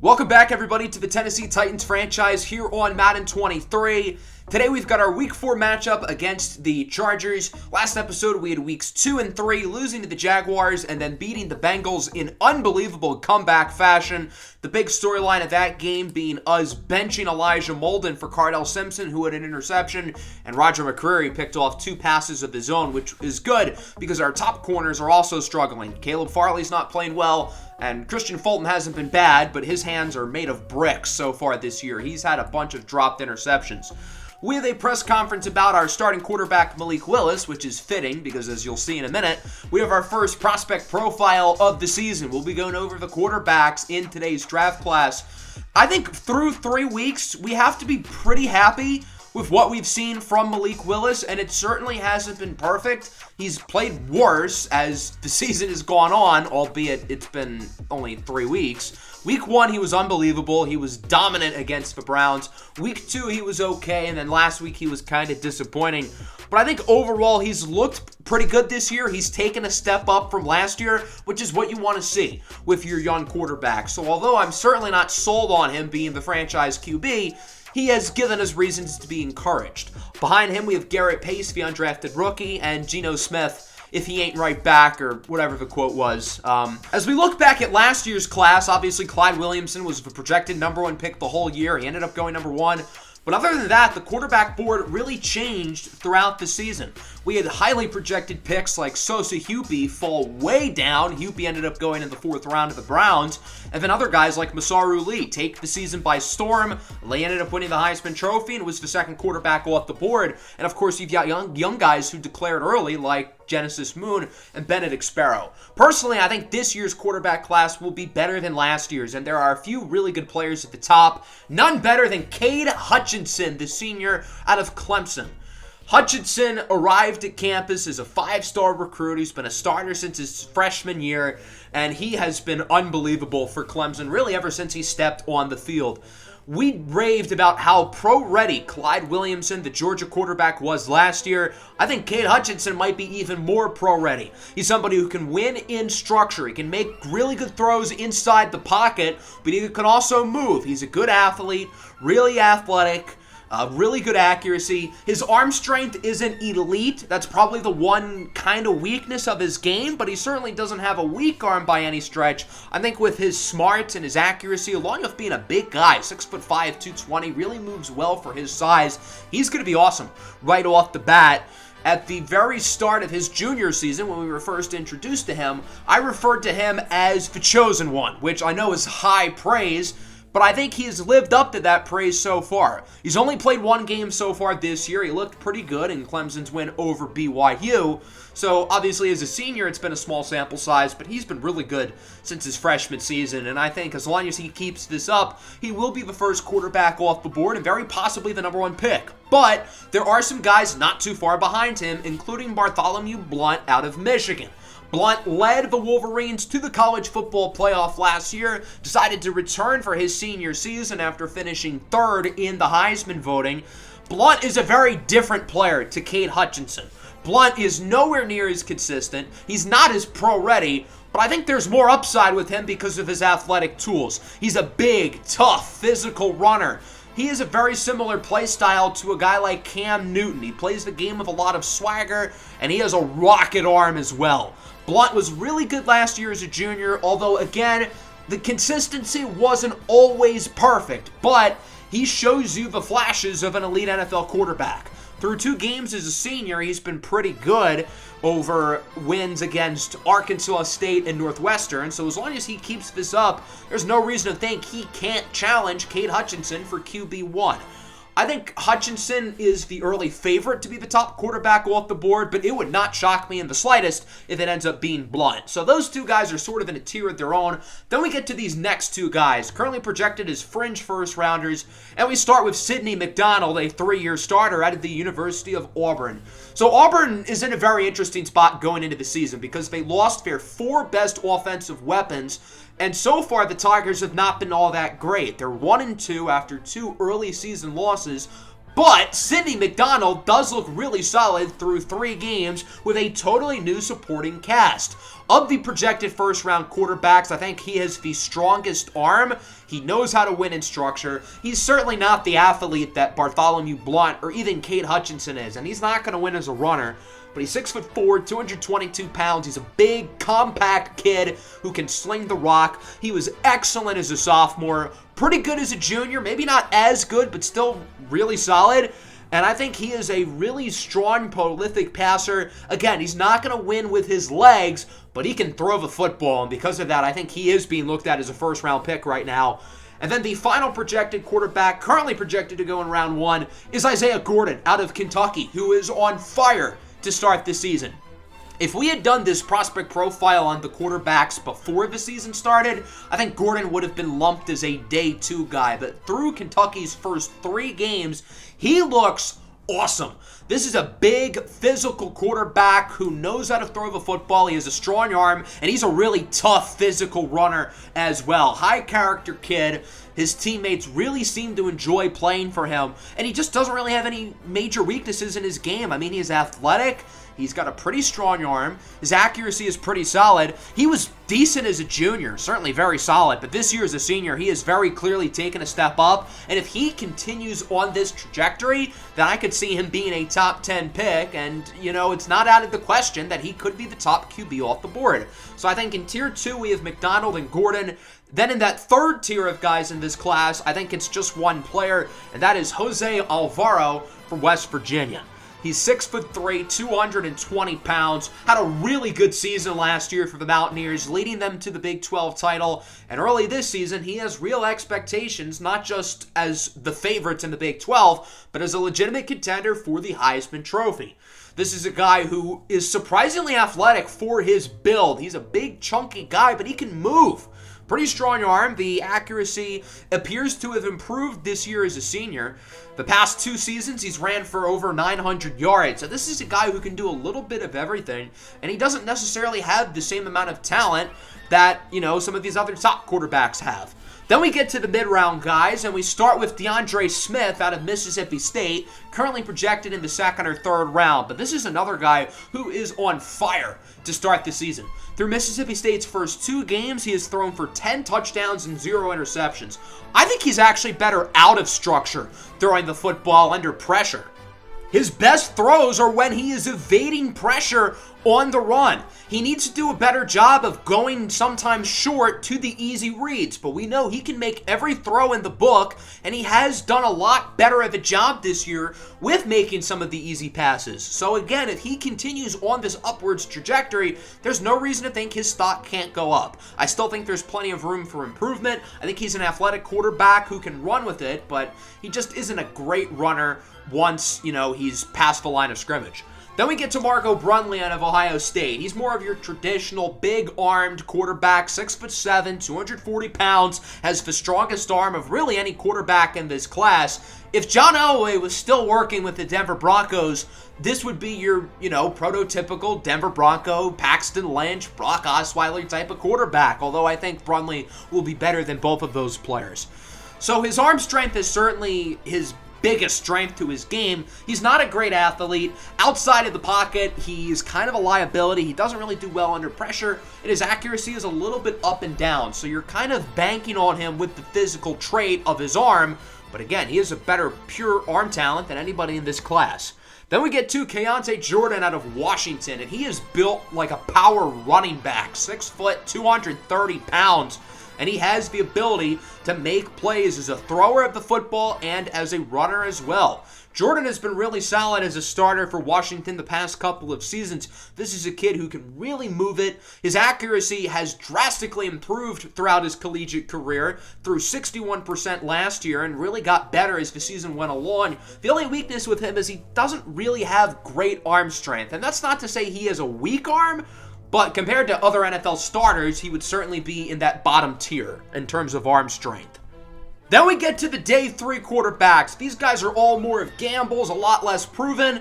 Welcome back, everybody, to the Tennessee Titans franchise here on Madden 23. Today we've got our Week 4 matchup against the Chargers. Last episode we had Weeks 2 and 3, losing to the Jaguars and then beating the Bengals in unbelievable comeback fashion. The big storyline of that game being us benching Elijah Molden for Cardell Simpson, who had an interception, and Roger McCreary picked off 2 passes of his own, which is good because our top corners are also struggling. Caleb Farley's not playing well, and Christian Fulton hasn't been bad, but his hands are made of bricks so far this year. He's had a bunch of dropped interceptions. We have a press conference about our starting quarterback, Malik Willis, which is fitting because, as you'll see in a minute, we have our first prospect profile of the season. We'll be going over the quarterbacks in today's draft class. I think through 3 weeks, we have to be pretty happy with what we've seen from Malik Willis, and it certainly hasn't been perfect. He's played worse as the season has gone on, albeit it's been only 3 weeks. Week 1, he was unbelievable. He was dominant against the Browns. Week 2, he was okay, and then last week he was kind of disappointing. But I think overall he's looked pretty good this year. He's taken a step up from last year, which is what you want to see with your young quarterback. So although I'm certainly not sold on him being the franchise QB, he has given us reasons to be encouraged. Behind him, we have Garrett Pace, the undrafted rookie, and Geno Smith, if he ain't right back, or whatever the quote was. As we look back at last year's class, obviously Clyde Williamson was the projected number 1 pick the whole year. He ended up going number 1. But other than that, the quarterback board really changed throughout the season. We had highly projected picks like Sosa Hupie fall way down. Hupie ended up going in the 4th round to the Browns. And then other guys like Masaru Lee take the season by storm. Lee ended up winning the Heisman Trophy and was the second quarterback off the board. And of course, you've got young guys who declared early like Genesis Moon and Benedict Sparrow. Personally, I think this year's quarterback class will be better than last year's, and there are a few really good players at the top. None better than Kade Hutchinson, the senior out of Clemson. Hutchinson arrived at campus as a 5-star recruit. He's been a starter since his freshman year, and he has been unbelievable for Clemson, really ever since he stepped on the field. We raved about how pro-ready Clyde Williamson, the Georgia quarterback, was last year. I think Kade Hutchinson might be even more pro-ready. He's somebody who can win in structure. He can make really good throws inside the pocket, but he can also move. He's a good athlete, really athletic, really good accuracy. His arm strength isn't elite. That's probably the one kind of weakness of his game, but he certainly doesn't have a weak arm by any stretch. I think with his smarts and his accuracy, along with being a big guy, 6'5", 220, really moves well for his size. He's going to be awesome right off the bat. At the very start of his junior season, when we were first introduced to him, I referred to him as the chosen one, which I know is high praise, but I think he's lived up to that praise so far. He's only played 1 game so far this year. He looked pretty good in Clemson's win over BYU. So obviously as a senior, it's been a small sample size, but he's been really good since his freshman season. And I think as long as he keeps this up, he will be the first quarterback off the board and very possibly the number 1 pick. But there are some guys not too far behind him, including Bartholomew Blunt out of Michigan. Blunt led the Wolverines to the college football playoff last year, decided to return for his senior season after finishing 3rd in the Heisman voting. Blunt is a very different player to Kade Hutchinson. Blunt is nowhere near as consistent. He's not as pro-ready, but I think there's more upside with him because of his athletic tools. He's a big, tough, physical runner. He is a very similar play style to a guy like Cam Newton. He plays the game with a lot of swagger, and he has a rocket arm as well. Blunt was really good last year as a junior, although, again, the consistency wasn't always perfect, but he shows you the flashes of an elite NFL quarterback. Through 2 games as a senior, he's been pretty good over wins against Arkansas State and Northwestern, so as long as he keeps this up, there's no reason to think he can't challenge Kade Hutchinson for QB1. I think Hutchinson is the early favorite to be the top quarterback off the board, but it would not shock me in the slightest if it ends up being Blunt. So those 2 guys are sort of in a tier of their own. Then we get to these next 2 guys, currently projected as fringe first-rounders, and we start with Sidney McDonald, a 3-year starter out of the University of Auburn. So Auburn is in a very interesting spot going into the season because they lost their 4 best offensive weapons, and so far the Tigers have not been all that great. They're 1-2 after 2 early season losses, But Sidney McDonald does look really solid through 3 games with a totally new supporting cast. Of the projected first-round quarterbacks, I think he has the strongest arm. He knows how to win in structure. He's certainly not the athlete that Bartholomew Blunt or even Kade Hutchinson is, and he's not going to win as a runner. But he's 6'4", 222 pounds. He's a big, compact kid who can sling the rock. He was excellent as a sophomore, pretty good as a junior, maybe not as good, but still really solid. And I think he is a really strong, prolific passer. Again, he's not going to win with his legs, but he can throw the football. And because of that, I think he is being looked at as a first-round pick right now. And then the final projected quarterback, currently projected to go in round 1, is Isaiah Gordon out of Kentucky, who is on fire to start the season. If we had done this prospect profile on the quarterbacks before the season started, I think Gordon would have been lumped as a day 2 guy. But through Kentucky's first 3 games, he looks awesome. This is a big, physical quarterback who knows how to throw the football. He has a strong arm, and he's a really tough, physical runner as well. High-character kid. His teammates really seem to enjoy playing for him, and he just doesn't really have any major weaknesses in his game. I mean, he's athletic. He's got a pretty strong arm. His accuracy is pretty solid. He was decent as a junior, certainly very solid, but this year as a senior, he has very clearly taken a step up, and if he continues on this trajectory, then I could see him being a top 10 pick, and, you know, it's not out of the question that he could be the top QB off the board. So I think in Tier 2, we have McDonald and Gordon. Then in that third tier of guys in this class, I think it's just one player, and that is Jose Alvaro from West Virginia. He's 6'3", 220 pounds, had a really good season last year for the Mountaineers, leading them to the Big 12 title. And early this season, he has real expectations, not just as the favorites in the Big 12, but as a legitimate contender for the Heisman Trophy. This is a guy who is surprisingly athletic for his build. He's a big, chunky guy, but he can move. Pretty strong arm. The accuracy appears to have improved this year as a senior. The past 2 seasons, he's ran for over 900 yards. So this is a guy who can do a little bit of everything, and he doesn't necessarily have the same amount of talent that, you know, some of these other top quarterbacks have. Then we get to the mid-round guys, and we start with DeAndre Smith out of Mississippi State, currently projected in the 2nd or 3rd round. But this is another guy who is on fire to start the season. Through Mississippi State's first 2 games, he has thrown for 10 touchdowns and 0 interceptions. I think he's actually better out of structure, throwing the football under pressure. His best throws are when he is evading pressure on the run. He needs to do a better job of going sometimes short to the easy reads, but we know he can make every throw in the book, and he has done a lot better of a job this year with making some of the easy passes. So again, if he continues on this upwards trajectory, there's no reason to think his stock can't go up. I still think there's plenty of room for improvement. I think he's an athletic quarterback who can run with it, but he just isn't a great runner once, you know, he's past the line of scrimmage. Then we get to Marco Brunley out of Ohio State. He's more of your traditional big-armed quarterback, 6'7", 240 pounds, has the strongest arm of really any quarterback in this class. If John Elway was still working with the Denver Broncos, this would be your, you know, prototypical Denver Bronco, Paxton Lynch, Brock Osweiler type of quarterback, although I think Brunley will be better than both of those players. So his arm strength is certainly his biggest strength to his game. He's not a great athlete. Outside of the pocket, he's kind of a liability. He doesn't really do well under pressure, and his accuracy is a little bit up and down. So you're kind of banking on him with the physical trait of his arm, but again, he has a better pure arm talent than anybody in this class. Then we get to Kade Jordan out of Washington, and he is built like a power running back, 6 foot, 230 pounds. And he has the ability to make plays as a thrower of the football and as a runner as well. Jordan has been really solid as a starter for Washington the past couple of seasons. This is a kid who can really move it. His accuracy has drastically improved throughout his collegiate career, through 61% last year, and really got better as the season went along. The only weakness with him is he doesn't really have great arm strength. And that's not to say he has a weak arm, but compared to other NFL starters, he would certainly be in that bottom tier in terms of arm strength. Then we get to the day 3 quarterbacks. These guys are all more of gambles, a lot less proven,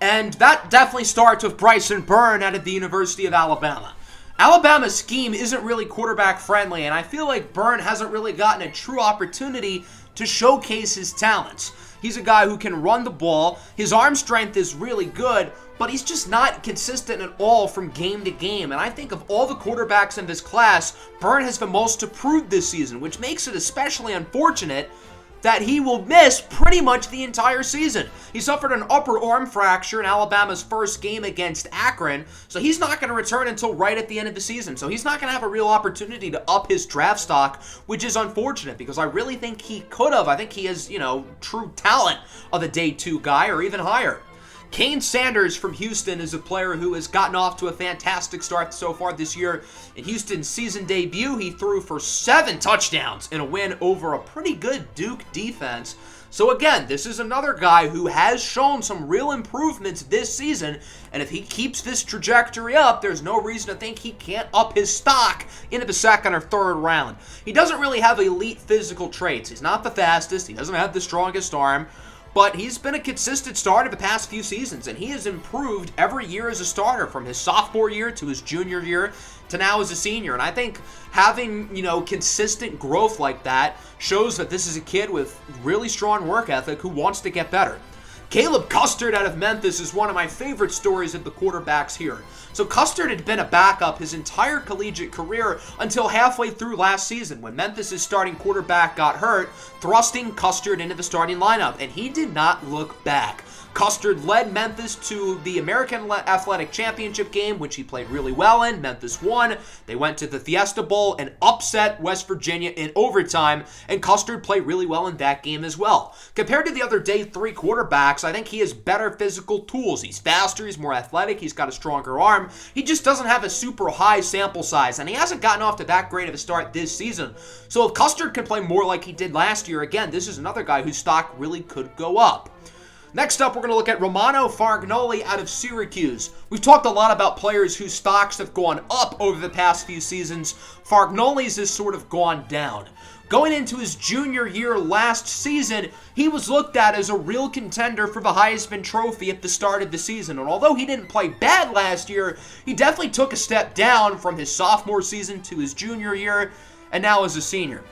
and that definitely starts with Bryson Byrne out of the University of Alabama. Alabama's scheme isn't really quarterback friendly, and I feel like Byrne hasn't really gotten a true opportunity to showcase his talents. He's a guy who can run the ball. His arm strength is really good, but he's just not consistent at all from game to game. And I think of all the quarterbacks in this class, Byrne has the most to prove this season, which makes it especially unfortunate that he will miss pretty much the entire season. He suffered an upper arm fracture in Alabama's first game against Akron, so he's not going to return until right at the end of the season. So he's not going to have a real opportunity to up his draft stock, which is unfortunate because I really think he could have. I think he has, true talent of a day 2 guy or even higher. Kane Sanders from Houston is a player who has gotten off to a fantastic start so far this year. In Houston's season debut, he threw for 7 touchdowns in a win over a pretty good Duke defense. So again, this is another guy who has shown some real improvements this season, and if he keeps this trajectory up, there's no reason to think he can't up his stock into the 2nd or 3rd round. He doesn't really have elite physical traits. He's not the fastest. He doesn't have the strongest arm. But he's been a consistent starter the past few seasons, and he has improved every year as a starter from his sophomore year to his junior year to now as a senior. And I think having, consistent growth like that shows that this is a kid with really strong work ethic who wants to get better. Caleb Custard out of Memphis is one of my favorite stories of the quarterbacks here. So Custard had been a backup his entire collegiate career until halfway through last season when Memphis' starting quarterback got hurt, thrusting Custard into the starting lineup, and he did not look back. Custard led Memphis to the American Athletic Championship game, which he played really well in. Memphis won. They went to the Fiesta Bowl and upset West Virginia in overtime, and Custard played really well in that game as well. Compared to the other day 3 quarterbacks, I think he has better physical tools. He's faster, he's more athletic, he's got a stronger arm. He just doesn't have a super high sample size, and he hasn't gotten off to that great of a start this season. So if Custard can play more like he did last year, again, this is another guy whose stock really could go up. Next up, we're going to look at Romano Fargnoli out of Syracuse. We've talked a lot about players whose stocks have gone up over the past few seasons. Fargnoli's has sort of gone down. Going into his junior year last season, he was looked at as a real contender for the Heisman Trophy at the start of the season. And although he didn't play bad last year, he definitely took a step down from his sophomore season to his junior year, and now as a senior.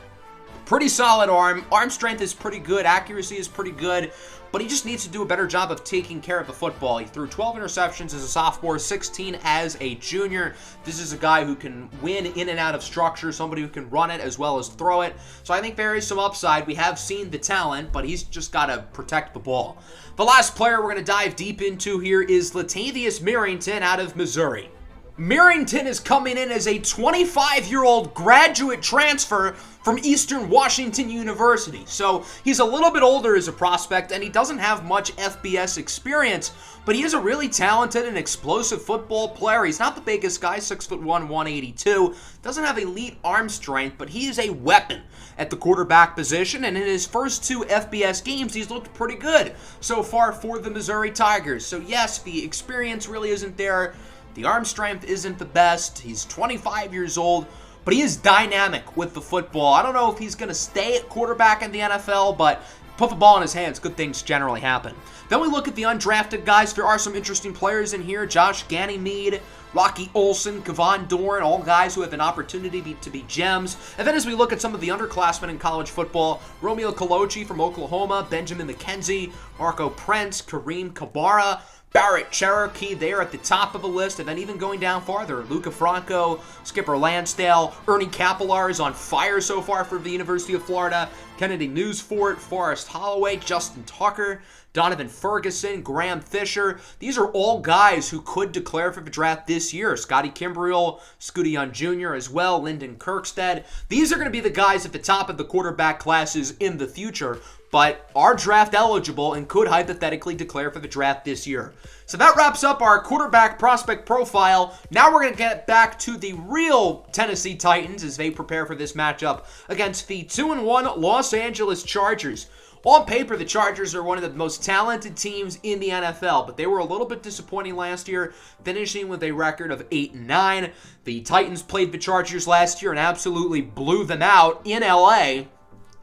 Pretty solid arm. Arm strength is pretty good. Accuracy is pretty good. But he just needs to do a better job of taking care of the football. He threw 12 interceptions as a sophomore, 16 as a junior. This is a guy who can win in and out of structure, somebody who can run it as well as throw it. So I think there is some upside. We have seen the talent, but he's just got to protect the ball. The last player we're going to dive deep into here is Latavius Merrington out of Missouri. Merrington is coming in as a 25-year-old graduate transfer from Eastern Washington University. So he's a little bit older as a prospect, and he doesn't have much FBS experience, but he is a really talented and explosive football player. He's not the biggest guy, 6'1", 182. Doesn't have elite arm strength, but he is a weapon at the quarterback position, and in his first 2 FBS games, he's looked pretty good so far for the Missouri Tigers. So yes, the experience really isn't there. The arm strength isn't the best. He's 25 years old, but he is dynamic with the football. I don't know if he's going to stay at quarterback in the NFL, but put the ball in his hands, good things generally happen. Then we look at the undrafted guys. There are some interesting players in here. Josh Ganymede, Rocky Olson, Kevon Dorn, all guys who have an opportunity to be gems. And then as we look at some of the underclassmen in college football, Romeo Colucci from Oklahoma, Benjamin McKenzie, Marco Prince, Kareem Kabara, Barrett Cherokee there at the top of the list, and then even going down farther, Luca Franco, Skipper Lansdale, Ernie Capillar is on fire so far for the University of Florida, Kennedy Newsfort, Forrest Holloway, Justin Tucker, Donovan Ferguson, Graham Fisher. These are all guys who could declare for the draft this year. Scotty Kimbrell, Scooty Young Jr. as well, Lyndon Kirkstead. These are going to be the guys at the top of the quarterback classes in the future, but are draft eligible and could hypothetically declare for the draft this year. So that wraps up our quarterback prospect profile. Now we're going to get back to the real Tennessee Titans as they prepare for this matchup against the 2-1 Los Angeles Chargers. On paper, the Chargers are one of the most talented teams in the NFL, but they were a little bit disappointing last year, finishing with a record of 8-9. The Titans played the Chargers last year and absolutely blew them out in LA.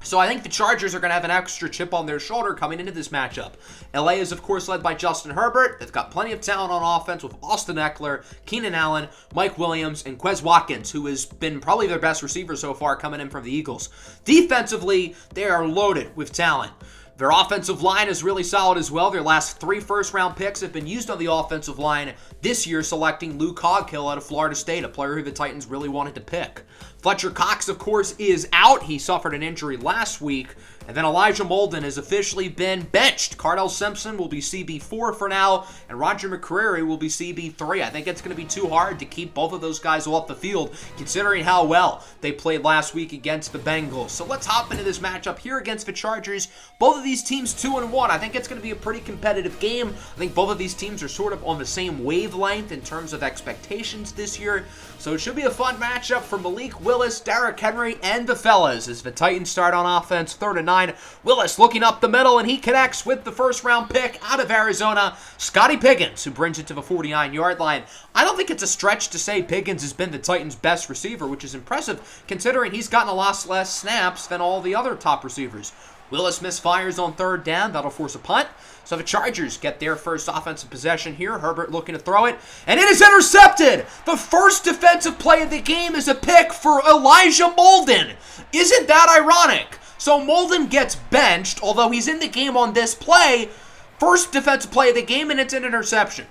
So I think the Chargers are going to have an extra chip on their shoulder coming into this matchup. LA is, of course, led by Justin Herbert. They've got plenty of talent on offense with Austin Eckler, Keenan Allen, Mike Williams, and Quez Watkins, who has been probably their best receiver so far coming in from the Eagles. Defensively, they are loaded with talent. Their offensive line is really solid as well. Their last 3 first-round picks have been used on the offensive line this year, selecting Luke Coghill out of Florida State, a player who the Titans really wanted to pick. Fletcher Cox, of course, is out. He suffered an injury last week. And then Elijah Molden has officially been benched. Cardell Simpson will be CB4 for now, and Roger McCreary will be CB3. I think it's going to be too hard to keep both of those guys off the field, considering how well they played last week against the Bengals. So let's hop into this matchup here against the Chargers. Both of these teams 2-1. I think it's going to be a pretty competitive game. I think both of these teams are sort of on the same wavelength in terms of expectations this year. So it should be a fun matchup for Malik Willis, Derrick Henry, and the fellas as the Titans start on offense, 3rd and 9. Willis looking up the middle, and he connects with the first-round pick out of Arizona, Scotty Pickens, who brings it to the 49-yard line. I don't think it's a stretch to say Pickens has been the Titans' best receiver, which is impressive considering he's gotten a lot less snaps than all the other top receivers. Willis misfires on 3rd down. That'll force a punt. So the Chargers get their first offensive possession here. Herbert looking to throw it, and it is intercepted! The first defensive play of the game is a pick for Elijah Molden. Isn't that ironic? So Molden gets benched, although he's in the game on this play. First defensive play of the game, and it's an interception.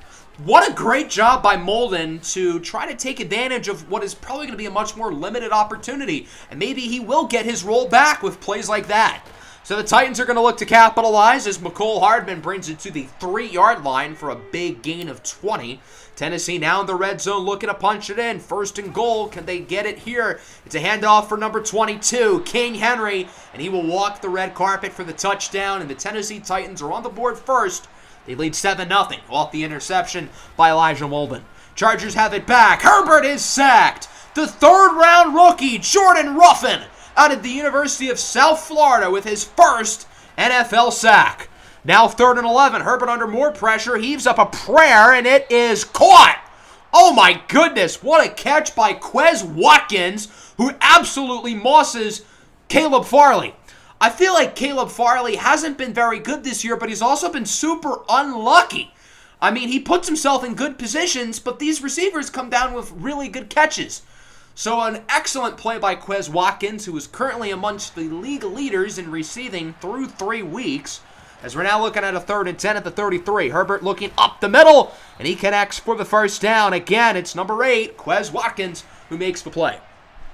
What a great job by Molden to try to take advantage of what is probably going to be a much more limited opportunity. And maybe he will get his role back with plays like that. So the Titans are going to look to capitalize as McCole Hardman brings it to the 3-yard line for a big gain of 20. Tennessee now in the red zone looking to punch it in. 1st and goal. Can they get it here? It's a handoff for number 22, King Henry, and he will walk the red carpet for the touchdown, and the Tennessee Titans are on the board first. They lead 7-0 off the interception by Elijah Molden. Chargers have it back. Herbert is sacked. The 3rd-round rookie, Jordan Ruffin, out of the University of South Florida with his first NFL sack. Now 3rd and 11. Herbert under more pressure. Heaves up a prayer, and it is caught. Oh my goodness. What a catch by Quez Watkins, who absolutely mosses Caleb Farley. I feel like Caleb Farley hasn't been very good this year, but he's also been super unlucky. I mean, he puts himself in good positions, but these receivers come down with really good catches. So an excellent play by Quez Watkins, who is currently amongst the league leaders in receiving through 3 weeks. As we're now looking at a 3rd and 10 at the 33. Herbert looking up the middle, and he connects for the first down. Again, it's number 8, Quez Watkins, who makes the play.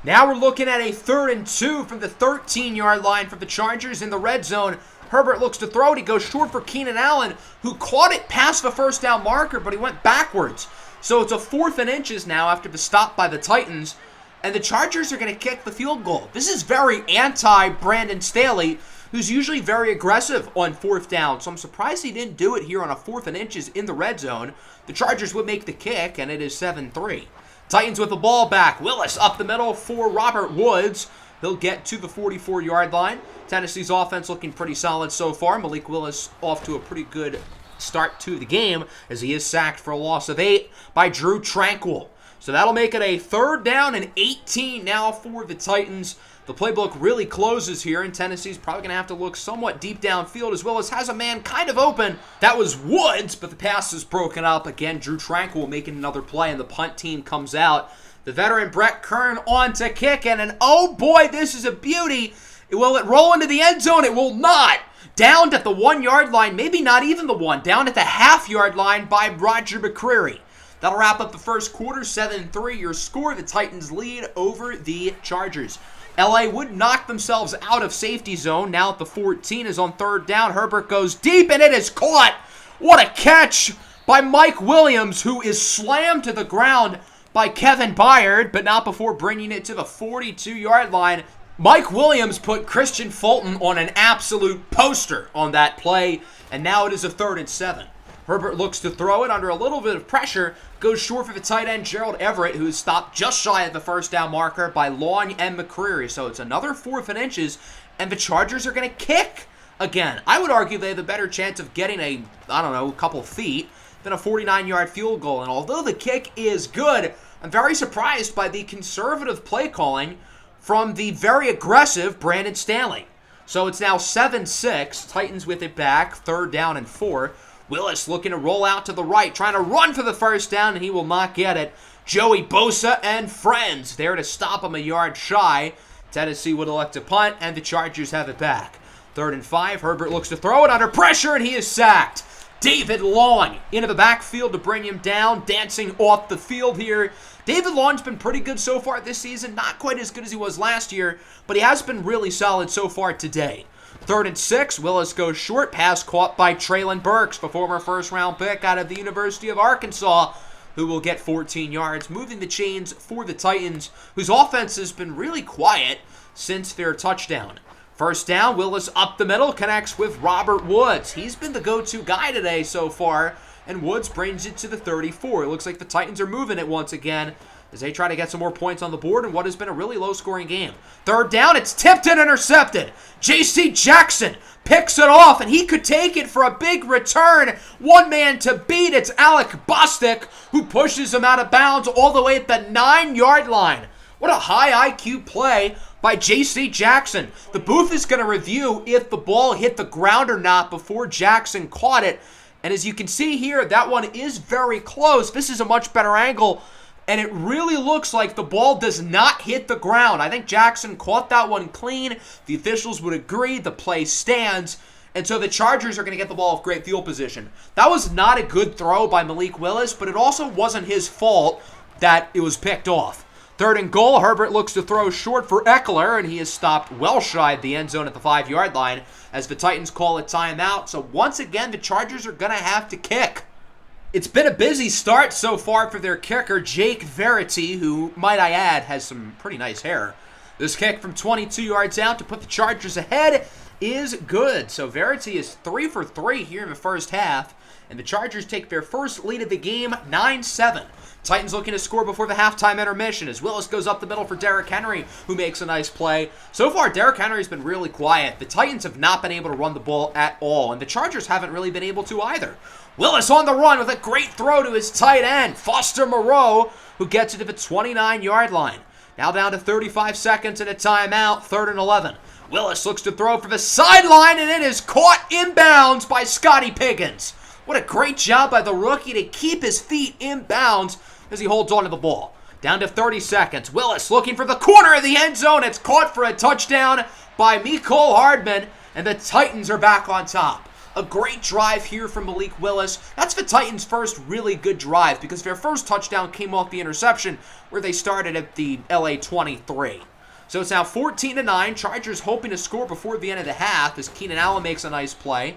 Now we're looking at a 3rd and 2 from the 13-yard line for the Chargers in the red zone. Herbert looks to throw it. He goes short for Keenan Allen, who caught it past the first down marker, but he went backwards. So it's a 4th and inches now after the stop by the Titans. And the Chargers are going to kick the field goal. This is very anti-Brandon Staley, who's usually very aggressive on 4th down. So I'm surprised he didn't do it here on a 4th and inches in the red zone. The Chargers would make the kick, and it is 7-3. Titans with the ball back. Willis up the middle for Robert Woods. He'll get to the 44-yard line. Tennessee's offense looking pretty solid so far. Malik Willis off to a pretty good start to the game as he is sacked for a loss of 8 by Drew Tranquill. So that'll make it a 3rd down and 18 now for the Titans. The playbook really closes here, and Tennessee's probably going to have to look somewhat deep downfield as well as has a man kind of open. That was Woods, but the pass is broken up. Again, Drew Tranquill making another play, and the punt team comes out. The veteran Brett Kern on to kick, and oh boy, this is a beauty. Will it roll into the end zone? It will not. Down at the 1-yard line, maybe not even the 1, down at the half-yard line by Roger McCreary. That'll wrap up the first quarter, 7-3. Your score, the Titans lead over the Chargers. LA would knock themselves out of safety zone. Now at the 14 is on 3rd down. Herbert goes deep, and it is caught. What a catch by Mike Williams, who is slammed to the ground by Kevin Byard, but not before bringing it to the 42-yard line. Mike Williams put Christian Fulton on an absolute poster on that play, and now it is a 3rd and 7. Herbert looks to throw it under a little bit of pressure, goes short for the tight end Gerald Everett, who is stopped just shy of the first down marker by Long and McCreary. So it's another 4th and inches, and the Chargers are going to kick again. I would argue they have a better chance of getting a couple feet than a 49-yard field goal. And although the kick is good, I'm very surprised by the conservative play calling from the very aggressive Brandon Staley. So it's now 7-6, Titans with it back, 3rd down and 4. Willis looking to roll out to the right, trying to run for the first down, and he will not get it. Joey Bosa and friends there to stop him a yard shy. Tennessee would elect to punt, and the Chargers have it back. 3rd and 5. Herbert looks to throw it under pressure, and he is sacked. David Long into the backfield to bring him down, dancing off the field here. David Long's been pretty good so far this season. Not quite as good as he was last year, but he has been really solid so far today. 3rd and 6. Willis goes short. Pass caught by Traylon Burks, the former first-round pick out of the University of Arkansas, who will get 14 yards, moving the chains for the Titans, whose offense has been really quiet since their touchdown. 1st down, Willis up the middle, connects with Robert Woods. He's been the go-to guy today so far, and Woods brings it to the 34. It looks like the Titans are moving it once again as they try to get some more points on the board in what has been a really low-scoring game. 3rd down, it's tipped and intercepted. J.C. Jackson picks it off, and he could take it for a big return. One man to beat, it's Alec Bostic, who pushes him out of bounds all the way at the 9-yard line. What a high IQ play by J.C. Jackson. The booth is going to review if the ball hit the ground or not before Jackson caught it. And as you can see here, that one is very close. This is a much better angle, and it really looks like the ball does not hit the ground. I think Jackson caught that one clean. The officials would agree. The play stands. And so the Chargers are going to get the ball with great field position. That was not a good throw by Malik Willis, but it also wasn't his fault that it was picked off. 3rd and goal, Herbert looks to throw short for Eckler, and he is stopped well shy of the end zone at the 5-yard line as the Titans call a timeout. So once again, the Chargers are going to have to kick. It's been a busy start so far for their kicker, Jake Verity, who, might I add, has some pretty nice hair. This kick from 22 yards out to put the Chargers ahead is good. So Verity is 3 for 3 here in the first half, and the Chargers take their first lead of the game, 9-7. Titans looking to score before the halftime intermission as Willis goes up the middle for Derrick Henry, who makes a nice play. So far, Derrick Henry's been really quiet. The Titans have not been able to run the ball at all, and the Chargers haven't really been able to either. Willis on the run with a great throw to his tight end, Foster Moreau, who gets it to the 29-yard line. Now down to 35 seconds and a timeout, 3rd and 11. Willis looks to throw for the sideline, and it is caught inbounds by Scotty Pickens. What a great job by the rookie to keep his feet inbounds as he holds on to the ball. Down to 30 seconds. Willis looking for the corner of the end zone. It's caught for a touchdown by Mecole Hardman, and the Titans are back on top. A great drive here from Malik Willis. That's the Titans' first really good drive because their first touchdown came off the interception where they started at the LA 23. So it's now 14-9. Chargers hoping to score before the end of the half as Keenan Allen makes a nice play.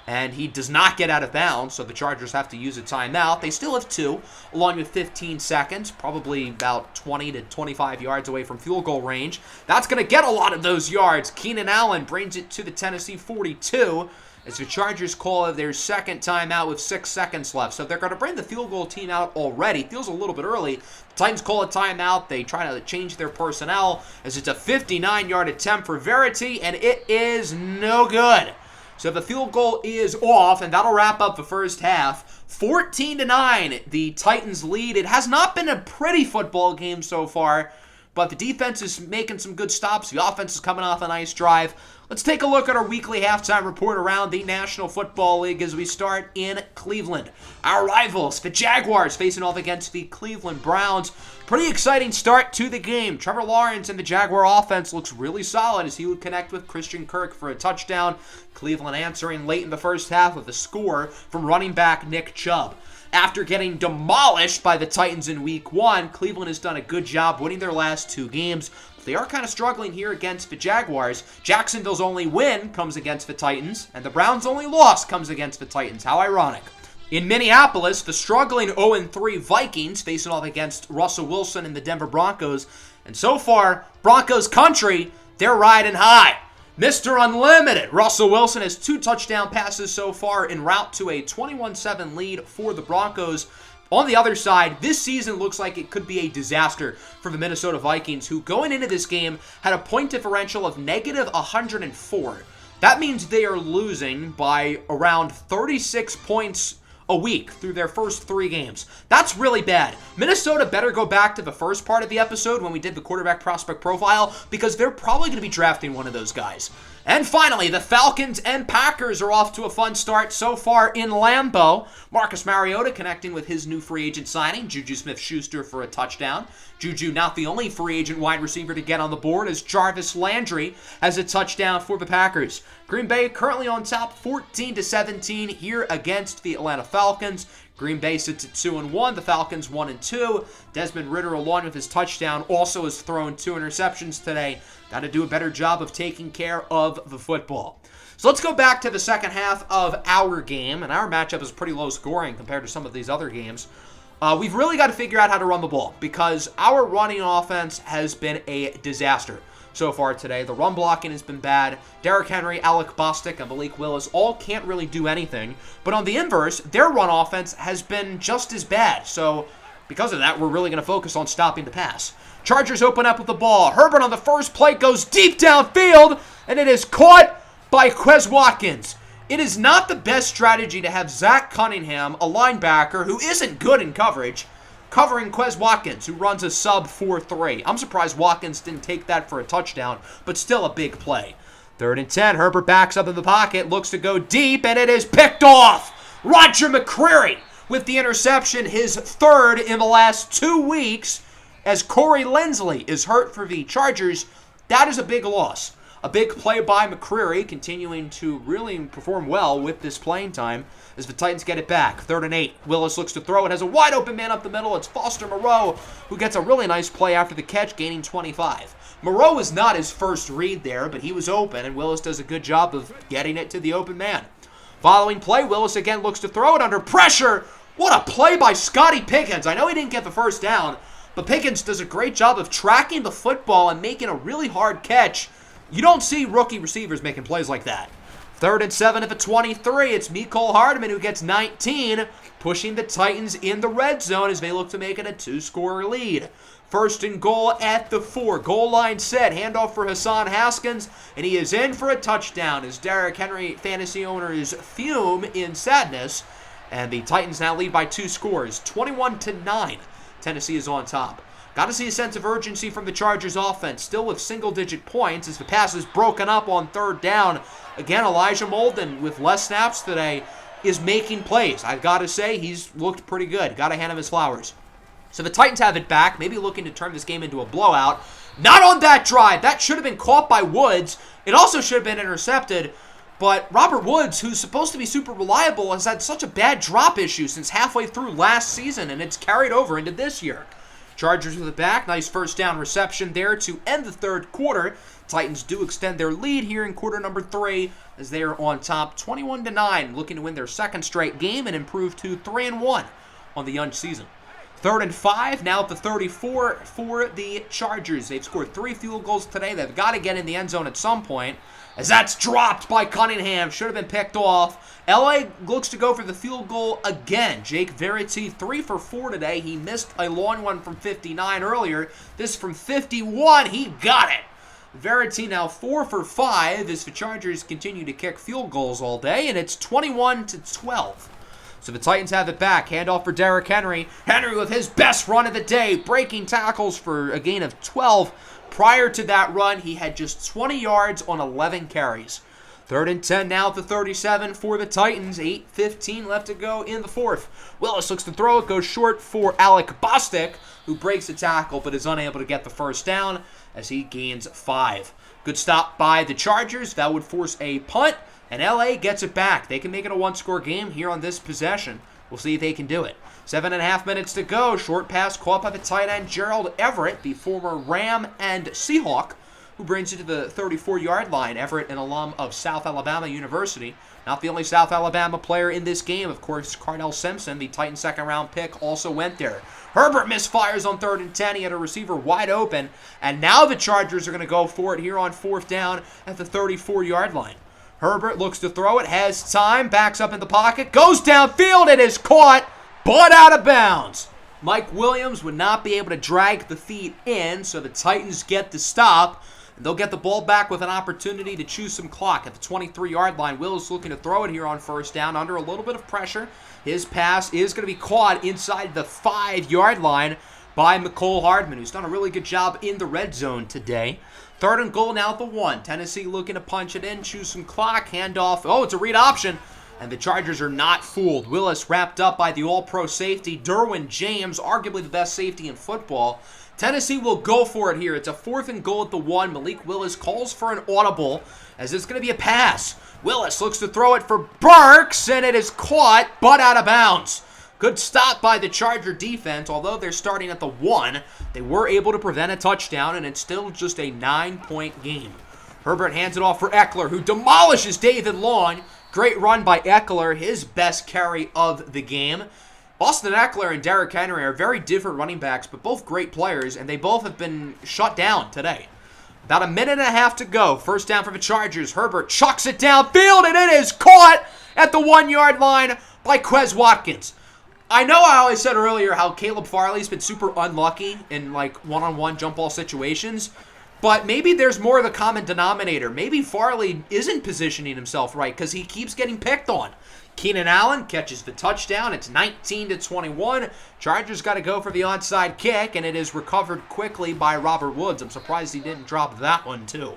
And he does not get out of bounds, so the Chargers have to use a timeout. They still have 2, along with 15 seconds, probably about 20 to 25 yards away from field goal range. That's going to get a lot of those yards. Keenan Allen brings it to the Tennessee 42 as the Chargers call their second timeout with 6 seconds left. So they're going to bring the field goal team out already. Feels a little bit early. The Titans call a timeout. They try to change their personnel as it's a 59-yard attempt for Verity, and it is no good. So the field goal is off, and that'll wrap up the first half. 14-9, the Titans lead. It has not been a pretty football game so far, but the defense is making some good stops. The offense is coming off a nice drive. Let's take a look at our weekly halftime report around the National Football League as we start in Cleveland. Our rivals, the Jaguars, facing off against the Cleveland Browns. Pretty exciting start to the game. Trevor Lawrence and the Jaguar offense looks really solid as he would connect with Christian Kirk for a touchdown. Cleveland answering late in the first half with a score from running back Nick Chubb. After getting demolished by the Titans in Week 1, Cleveland has done a good job winning their last 2 games. They are kind of struggling here against the Jaguars. Jacksonville's only win comes against the Titans, and the Browns' only loss comes against the Titans. How ironic. In Minneapolis, the struggling 0-3 Vikings facing off against Russell Wilson and the Denver Broncos. And so far, Broncos country, they're riding high. Mr. Unlimited, Russell Wilson has 2 touchdown passes so far en route to a 21-7 lead for the Broncos. On the other side, this season looks like it could be a disaster for the Minnesota Vikings, who going into this game had a point differential of negative 104. That means they are losing by around 36 points a week through their first 3 games. That's really bad. Minnesota better go back to the first part of the episode when we did the quarterback prospect profile, because they're probably going to be drafting one of those guys. And finally, the Falcons and Packers are off to a fun start so far in Lambeau. Marcus Mariota connecting with his new free agent signing, Juju Smith-Schuster, for a touchdown. Juju not the only free agent wide receiver to get on the board, as Jarvis Landry has a touchdown for the Packers. Green Bay currently on top 14-17 here against the Atlanta Falcons. Green Bay sits at 2-1, the Falcons 1-2. Desmond Ridder, along with his touchdown, also has thrown 2 interceptions today. Got to do a better job of taking care of the football. So let's go back to the second half of our game, and our matchup is pretty low scoring compared to some of these other games. We've really got to figure out how to run the ball, because our running offense has been a disaster so far today. The run blocking has been bad. Derrick Henry, Alec Bostic, and Malik Willis all can't really do anything. But on the inverse, their run offense has been just as bad. So because of that, we're really going to focus on stopping the pass. Chargers open up with the ball. Herbert on the first play goes deep downfield, and it is caught by Quez Watkins. It is not the best strategy to have Zach Cunningham, a linebacker who isn't good in coverage, covering Quez Watkins, who runs a sub 4.3. I'm surprised Watkins didn't take that for a touchdown, but still a big play. 3rd and 10, Herbert backs up in the pocket, looks to go deep, and it is picked off. Roger McCreary with the interception, his 3rd in the last 2 weeks, as Corey Linsley is hurt for the Chargers. That is a big loss. A big play by McCreary, continuing to really perform well with this playing time as the Titans get it back. 3rd and 8. Willis looks to throw. It has a wide open man up the middle. It's Foster Moreau, who gets a really nice play after the catch, gaining 25. Moreau was not his first read there, but he was open, and Willis does a good job of getting it to the open man. Following play, Willis again looks to throw it under pressure. What a play by Scotty Pickens. I know he didn't get the first down, but Pickens does a great job of tracking the football and making a really hard catch. You don't see rookie receivers making plays like that. 3rd and 7 at the 23. It's Mecole Hardman who gets 19, pushing the Titans in the red zone as they look to make it a 2-score lead. 1st and goal at the 4. Goal line set. Handoff for Hassan Haskins, and he is in for a touchdown as Derrick Henry fantasy owners fume in sadness. And the Titans now lead by 2 scores, 21-9. Tennessee is on top. Got to see a sense of urgency from the Chargers offense, still with single-digit points as the pass is broken up on 3rd down. Again, Elijah Molden, with less snaps today, is making plays. I've got to say, he's looked pretty good. Got to hand him his flowers. So the Titans have it back, maybe looking to turn this game into a blowout. Not on that drive. That should have been caught by Woods. It also should have been intercepted. But Robert Woods, who's supposed to be super reliable, has had such a bad drop issue since halfway through last season, and it's carried over into this year. Chargers with it back. Nice 1st down reception there to end the 3rd quarter. Titans do extend their lead here in quarter number 3 as they are on top 21-9, looking to win their 2nd straight game and improve to 3-1 on the young season. 3rd and 5, now at the 34 for the Chargers. They've scored 3 field goals today. They've got to get in the end zone at some point, as that's dropped by Cunningham. Should have been picked off. LA looks to go for the field goal again. Jake Verity, 3 for 4 today. He missed a long one from 59 earlier. This from 51. He got it. Verity now 4 for 5 as the Chargers continue to kick field goals all day, and it's 21-12. So the Titans have it back. Handoff for Derrick Henry. Henry with his best run of the day, breaking tackles for a gain of 12. Prior to that run, he had just 20 yards on 11 carries. 3rd and 10 now at the 37 for the Titans. 8:15 left to go in the 4th. Willis looks to throw. It goes short for Alec Bostic, who breaks the tackle but is unable to get the 1st down as he gains 5. Good stop by the Chargers. That would force a punt, and LA gets it back. They can make it a 1-score game here on this possession. We'll see if they can do it. 7.5 minutes to go. Short pass caught by the tight end Gerald Everett, the former Ram and Seahawk, who brings it to the 34-yard line. Everett, an alum of South Alabama University. Not the only South Alabama player in this game. Of course, Carnell Simpson, the Titan 2nd-round pick, also went there. Herbert misfires on 3rd and 10. He had a receiver wide open. And now the Chargers are going to go for it here on 4th down at the 34-yard line. Herbert looks to throw it, has time, backs up in the pocket, goes downfield, and is caught, but out of bounds. Mike Williams would not be able to drag the feet in, so the Titans get the stop. They'll get the ball back with an opportunity to choose some clock at the 23-yard line. Willis looking to throw it here on first down under a little bit of pressure. His pass is going to be caught inside the 5-yard line by McCole Hardman, who's done a really good job in the red zone today. 3rd and goal now at the 1. Tennessee looking to punch it in, choose some clock, handoff. Oh, it's a read option. And the Chargers are not fooled. Willis wrapped up by the all-pro safety, Derwin James, arguably the best safety in football. Tennessee will go for it here. It's a 4th and goal at the 1. Malik Willis calls for an audible as it's going to be a pass. Willis looks to throw it for Burks, and it is caught, but out of bounds. Good stop by the Charger defense. Although they're starting at the 1, they were able to prevent a touchdown, and it's still just a 9-point game. Herbert hands it off for Eckler, who demolishes David Long. Great run by Eckler, his best carry of the game. Austin Eckler and Derrick Henry are very different running backs, but both great players, and they both have been shut down today. About a minute and a half to go. First down for the Chargers. Herbert chucks it downfield, and it is caught at the 1-yard line by Quez Watkins. I know I always said earlier how Caleb Farley's been super unlucky in like one-on-one jump ball situations, but maybe there's more of the common denominator. Maybe Farley isn't positioning himself right because he keeps getting picked on. Keenan Allen catches the touchdown. It's 19-21. Chargers got to go for the onside kick, and it is recovered quickly by Robert Woods. I'm surprised he didn't drop that one, too.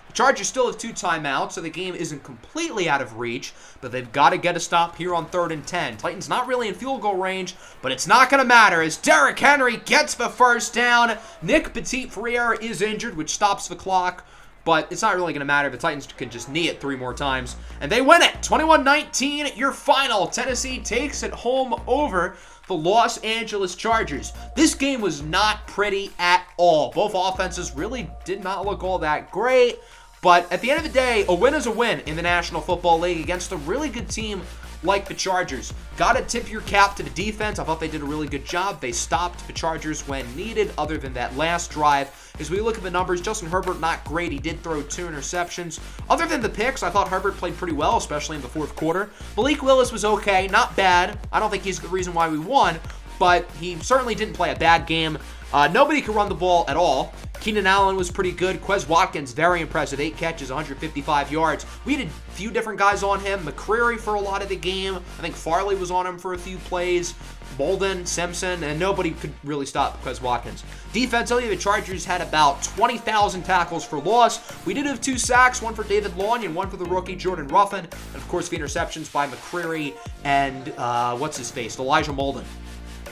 The Chargers still have 2 timeouts, so the game isn't completely out of reach, but they've got to get a stop here on 3rd and 10. Titans not really in field goal range, but it's not going to matter as Derrick Henry gets the first down. Nick Petit-Frere is injured, which stops the clock. But it's not really going to matter. The Titans can just knee it 3 more times. And they win it. 21-19, your final. Tennessee takes it home over the Los Angeles Chargers. This game was not pretty at all. Both offenses really did not look all that great. But at the end of the day, a win is a win in the National Football League against a really good team like the Chargers. Gotta tip your cap to the defense. I thought they did a really good job. They stopped the Chargers when needed, other than that last drive. As we look at the numbers, Justin Herbert, not great. He did throw 2 interceptions. Other than the picks, I thought Herbert played pretty well, especially in the 4th quarter. Malik Willis was okay, not bad. I don't think he's the reason why we won, but he certainly didn't play a bad game. Nobody could run the ball at all. Keenan Allen was pretty good. Quez Watkins, very impressive. 8 catches, 155 yards. We had a few different guys on him. McCreary for a lot of the game. I think Farley was on him for a few plays. Bolden, Simpson, and nobody could really stop Quez Watkins. Defensively, the Chargers had about 20,000 tackles for loss. We did have 2 sacks, one for David Long and one for the rookie Jordan Ruffin. And, of course, the interceptions by McCreary and, Elijah Molden.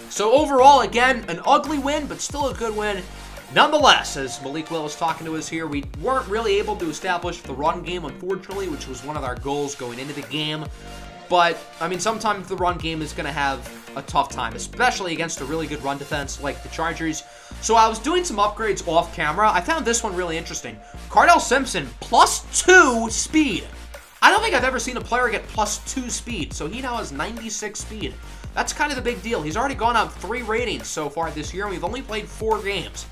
So overall, again, an ugly win, but still a good win. Nonetheless, as Malik Willis talking to us here, we weren't really able to establish the run game, unfortunately, which was one of our goals going into the game. But, I mean, sometimes the run game is going to have a tough time, especially against a really good run defense like the Chargers. So I was doing some upgrades off camera. I found this one really interesting. Cardell Simpson, +2 speed. I don't think I've ever seen a player get +2 speed, so he now has 96 speed. That's kind of the big deal. He's already gone up 3 ratings so far this year, and we've only played 4 games.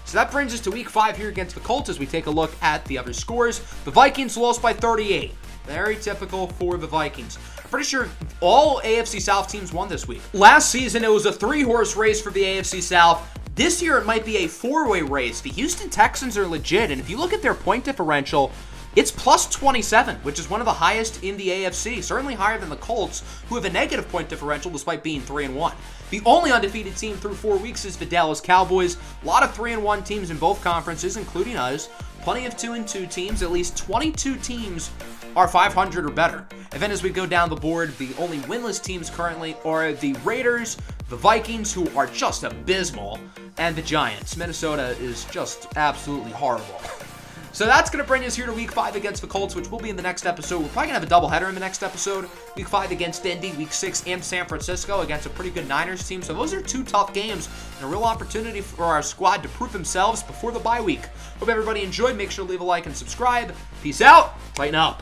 So that brings us to week 5 here against the Colts as we take a look at the other scores. The Vikings lost by 38. Very typical for the Vikings. I'm pretty sure all AFC South teams won this week. Last season, it was a 3-horse race for the AFC South. This year, it might be a 4-way race. The Houston Texans are legit, and if you look at their point differential, it's +27, which is one of the highest in the AFC, certainly higher than the Colts, who have a negative point differential despite being 3-1. The only undefeated team through 4 weeks is the Dallas Cowboys. A lot of 3-1 teams in both conferences, including us. Plenty of 2-2 teams. At least 22 teams are 500 or better. And then as we go down the board, the only winless teams currently are the Raiders, the Vikings, who are just abysmal, and the Giants. Minnesota is just absolutely horrible. So that's going to bring us here to Week 5 against the Colts, which will be in the next episode. We're probably going to have a doubleheader in the next episode. Week 5 against Indy, Week 6 in San Francisco against a pretty good Niners team. So those are 2 tough games and a real opportunity for our squad to prove themselves before the bye week. Hope everybody enjoyed. Make sure to leave a like and subscribe. Peace out. Tighten up.